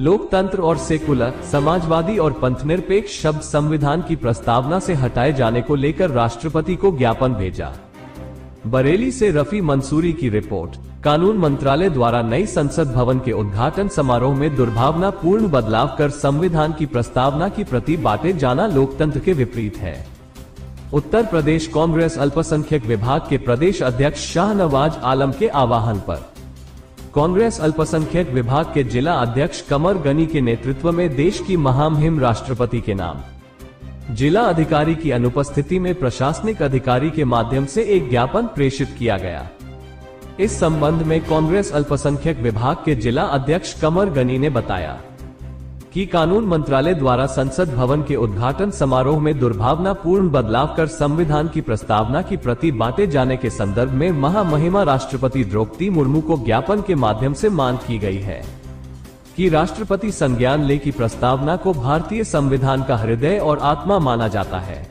लोकतंत्र और सेकुलर, समाजवादी और पंथनिरपेक्ष शब्द संविधान की प्रस्तावना से हटाए जाने को लेकर राष्ट्रपति को ज्ञापन भेजा। बरेली से रफी मंसूरी की रिपोर्ट। कानून मंत्रालय द्वारा नई संसद भवन के उद्घाटन समारोह में दुर्भावनापूर्ण बदलाव कर संविधान की प्रस्तावना की प्रति बांटे जाना लोकतंत्र के विपरीत है। उत्तर प्रदेश कांग्रेस अल्पसंख्यक विभाग के प्रदेश अध्यक्ष शाहनवाज आलम के आह्वान पर कांग्रेस अल्पसंख्यक विभाग के जिला अध्यक्ष कमर गनी के नेतृत्व में देश की महामहिम राष्ट्रपति के नाम जिला अधिकारी की अनुपस्थिति में प्रशासनिक अधिकारी के माध्यम से एक ज्ञापन प्रेषित किया गया। इस संबंध में कांग्रेस अल्पसंख्यक विभाग के जिला अध्यक्ष कमर गनी ने बताया कि कानून मंत्रालय द्वारा संसद भवन के उद्घाटन समारोह में दुर्भावनापूर्ण बदलाव कर संविधान की प्रस्तावना की प्रति बांटे जाने के संदर्भ में महामहिमा राष्ट्रपति द्रौपदी मुर्मू को ज्ञापन के माध्यम से मांग की गई है कि राष्ट्रपति संज्ञान ले कि प्रस्तावना को भारतीय संविधान का हृदय और आत्मा माना जाता है।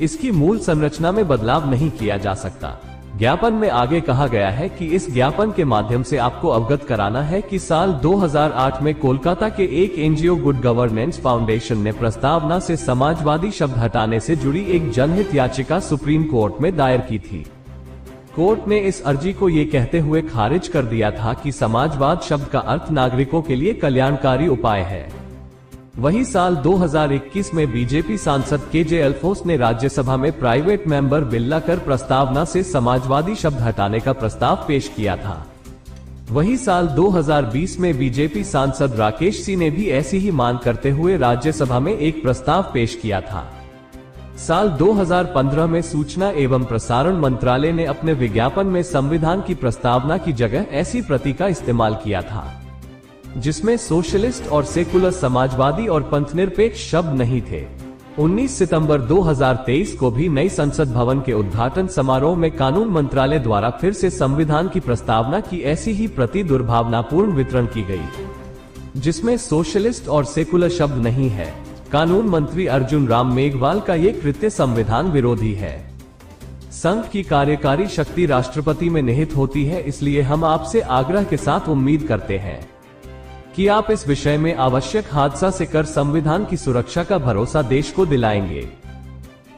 इसकी मूल संरचना में बदलाव नहीं किया जा सकता। ज्ञापन में आगे कहा गया है कि इस ज्ञापन के माध्यम से आपको अवगत कराना है कि साल 2008 में कोलकाता के एक एनजीओ गुड गवर्नेंस फाउंडेशन ने प्रस्तावना से समाजवादी शब्द हटाने से जुड़ी एक जनहित याचिका सुप्रीम कोर्ट में दायर की थी। कोर्ट ने इस अर्जी को ये कहते हुए खारिज कर दिया था कि समाजवाद शब्द का अर्थ नागरिकों के लिए कल्याणकारी उपाय है। वही साल 2021 में बीजेपी सांसद केजे अल्फोंस ने राज्यसभा में प्राइवेट मेंबर बिल लाकर प्रस्तावना से समाजवादी शब्द हटाने का प्रस्ताव पेश किया था। वही साल 2020 में बीजेपी सांसद राकेश सिंह ने भी ऐसी ही मांग करते हुए राज्यसभा में एक प्रस्ताव पेश किया था। साल 2015 में सूचना एवं प्रसारण मंत्रालय ने अपने विज्ञापन में संविधान की प्रस्तावना की जगह ऐसी प्रति का इस्तेमाल किया था जिसमें सोशलिस्ट और सेकुलर, समाजवादी और पंथनिरपेक्ष शब्द नहीं थे। 19 सितंबर 2023 को भी नई संसद भवन के उद्घाटन समारोह में कानून मंत्रालय द्वारा फिर से संविधान की प्रस्तावना की ऐसी ही प्रति दुर्भावनापूर्ण वितरण की गई जिसमें सोशलिस्ट और सेकुलर शब्द नहीं है। कानून मंत्री अर्जुन राम मेघवाल का ये कृत्य संविधान विरोधी है। संघ की कार्यकारी शक्ति राष्ट्रपति में निहित होती है, इसलिए हम आपसे आग्रह के साथ उम्मीद करते हैं कि आप इस विषय में आवश्यक हादसा से कर संविधान की सुरक्षा का भरोसा देश को दिलाएंगे।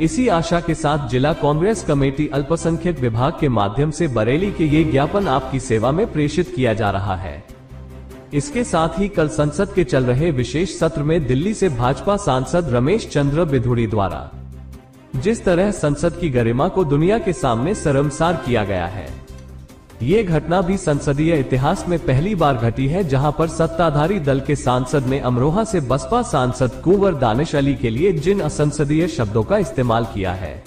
इसी आशा के साथ जिला कांग्रेस कमेटी अल्पसंख्यक विभाग के माध्यम से बरेली के ये ज्ञापन आपकी सेवा में प्रेषित किया जा रहा है। इसके साथ ही कल संसद के चल रहे विशेष सत्र में दिल्ली से भाजपा सांसद रमेश चंद्र बिधूड़ी द्वारा जिस तरह संसद की गरिमा को दुनिया के सामने शर्मसार किया गया है, ये घटना भी संसदीय इतिहास में पहली बार घटी है, जहां पर सत्ताधारी दल के सांसद ने अमरोहा से बसपा सांसद कुंवर दानिश अली के लिए जिन असंसदीय शब्दों का इस्तेमाल किया है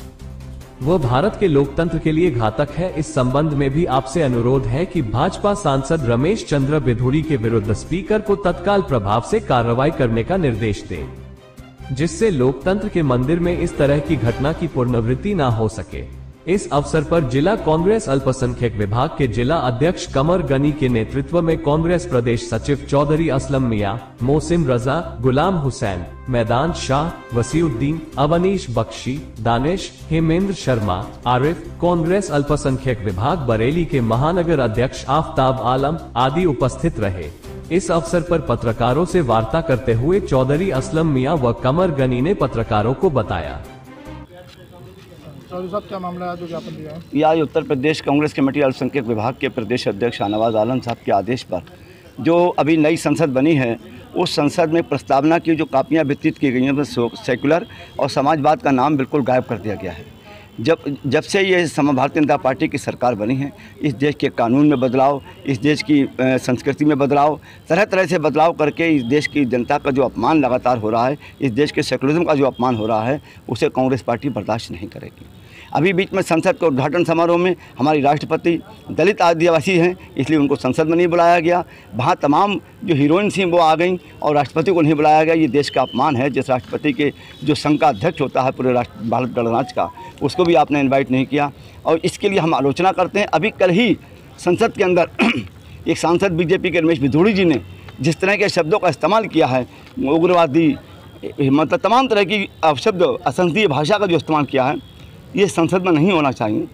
वह भारत के लोकतंत्र के लिए घातक है। इस संबंध में भी आपसे अनुरोध है कि भाजपा सांसद रमेश चंद्र बिधूड़ी के विरुद्ध स्पीकर को तत्काल प्रभाव से कार्रवाई करने का निर्देश दें, जिससे लोकतंत्र के मंदिर में इस तरह की घटना की पुनरावृत्ति न हो सके। इस अवसर पर जिला कांग्रेस अल्पसंख्यक विभाग के जिला अध्यक्ष कमर गनी के नेतृत्व में कांग्रेस प्रदेश सचिव चौधरी असलम मियां, मोहसिन रजा, गुलाम हुसैन, मैदान शाह, वसीउद्दीन, अवनीश बख्शी, दानिश, हेमेंद्र शर्मा, आरिफ, कांग्रेस अल्पसंख्यक विभाग बरेली के महानगर अध्यक्ष आफ्ताब आलम आदि उपस्थित रहे। इस अवसर पर पत्रकारों से वार्ता करते हुए चौधरी असलम मियां व कमर गनी ने पत्रकारों को बताया। साहब, क्या मामला है जो ज्ञापन दिया है? ये आज उत्तर प्रदेश कांग्रेस कमेटी अल्पसंख्यक विभाग के प्रदेश अध्यक्ष शाहनवाज आलम साहब के आदेश पर जो अभी नई संसद बनी है उस संसद में प्रस्तावना की जो कापियाँ वितरित की गई हैं वो सेकुलर और समाजवाद का नाम बिल्कुल गायब कर दिया गया है। जब से ये भारतीय जनता पार्टी की सरकार बनी है, इस देश के कानून में बदलाव, इस देश की संस्कृति में बदलाव, तरह तरह से बदलाव करके इस देश की जनता का जो अपमान लगातार हो रहा है, इस देश के सेकुलरिज्म का जो अपमान हो रहा है, उसे कांग्रेस पार्टी बर्दाश्त नहीं करेगी। अभी बीच में संसद के उद्घाटन समारोह में हमारी राष्ट्रपति दलित आदिवासी हैं, इसलिए उनको संसद में नहीं बुलाया गया। वहाँ तमाम जो हीरोइंस थी वो आ गई और राष्ट्रपति को नहीं बुलाया गया। ये देश का अपमान है। जिस राष्ट्रपति के जो संघ का अध्यक्ष होता है पूरे भारत गणराज्य का, उसको भी आपने इन्वाइट नहीं किया और इसके लिए हम आलोचना करते हैं। अभी कल ही संसद के अंदर एक सांसद बीजेपी के रमेश बिधूड़ी जी ने जिस तरह के शब्दों का इस्तेमाल किया है, उग्रवादी, मतलब तमाम तरह की शब्द, असंसदीय भाषा का जो इस्तेमाल किया है, ये संसद में नहीं होना चाहिए।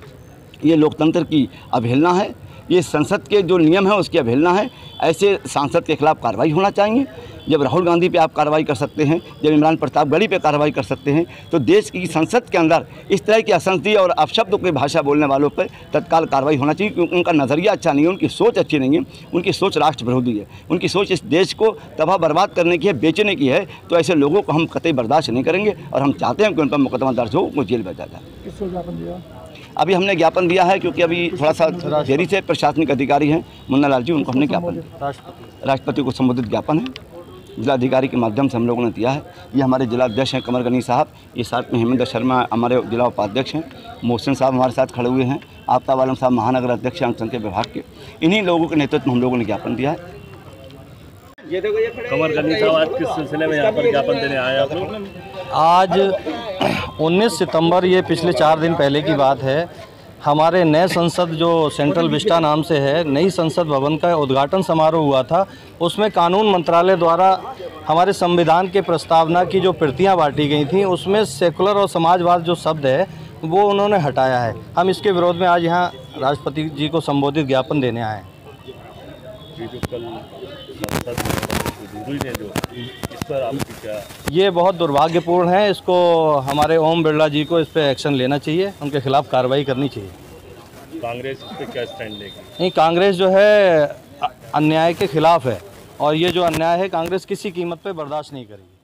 ये लोकतंत्र की अवहेलना है। ये संसद के जो नियम है उसकी अवहेलना है। ऐसे सांसद के खिलाफ कार्रवाई होना चाहिए। जब राहुल गांधी पे आप कार्रवाई कर सकते हैं, जब इमरान प्रतापगढ़ी पे कार्रवाई कर सकते हैं, तो देश की संसद के अंदर इस तरह की असंसदीय और अपशब्द की भाषा बोलने वालों पर तत्काल कार्रवाई होना चाहिए, क्योंकि उनका नज़रिया अच्छा नहीं है, उनकी सोच अच्छी नहीं है, उनकी सोच राष्ट्र विरोधी है, उनकी सोच इस देश को तबाह बर्बाद करने की है, बेचने की है। तो ऐसे लोगों को हम कतई बर्दाश्त नहीं करेंगे और हम चाहते हैं कि उन पर मुकदमा दर्ज हो, उनको जेल भेजा जाए। किसको ज्ञापन दिया? अभी हमने ज्ञापन दिया है, क्योंकि अभी थोड़ा सा देरी से प्रशासनिक अधिकारी हैं मुन्ना लाल जी, उनको हमने ज्ञापन दिया। राष्ट्रपति को संबोधित ज्ञापन है, जिलाधिकारी के माध्यम से हम लोगों ने दिया है। ये हमारे जिला अध्यक्ष हैं कमर गनी साहब, ये साथ में हेमंत शर्मा हमारे जिला उपाध्यक्ष हैं, मोहसिन साहब हमारे साथ खड़े हुए हैं, आफ्ताब आलम साहब महानगर अध्यक्ष हैं अंक विभाग के। इन्हीं लोगों के नेतृत्व में हम लोगों ने ज्ञापन दिया है। कमर गनी साहब आज किस सिलसिले में यहाँ पर ज्ञापन देने आए आप लोग? आज 19 सितंबर, ये पिछले 4 दिन पहले की बात है, हमारे नए संसद जो सेंट्रल विस्टा नाम से है, नई संसद भवन का उद्घाटन समारोह हुआ था। उसमें कानून मंत्रालय द्वारा हमारे संविधान के प्रस्तावना की जो प्रतियां बांटी गई थी, उसमें सेकुलर और समाजवाद जो शब्द है वो उन्होंने हटाया है। हम इसके विरोध में आज यहाँ राष्ट्रपति जी को संबोधित ज्ञापन देने आए हैं। इस पर आपकी क्या? ये बहुत दुर्भाग्यपूर्ण है। इसको हमारे ओम बिरला जी को इस पर एक्शन लेना चाहिए, उनके खिलाफ कार्रवाई करनी चाहिए। कांग्रेस इस पर क्या स्टैंड लेगी? नहीं, कांग्रेस जो है अन्याय के खिलाफ है और ये जो अन्याय है कांग्रेस किसी कीमत पे बर्दाश्त नहीं करेगी।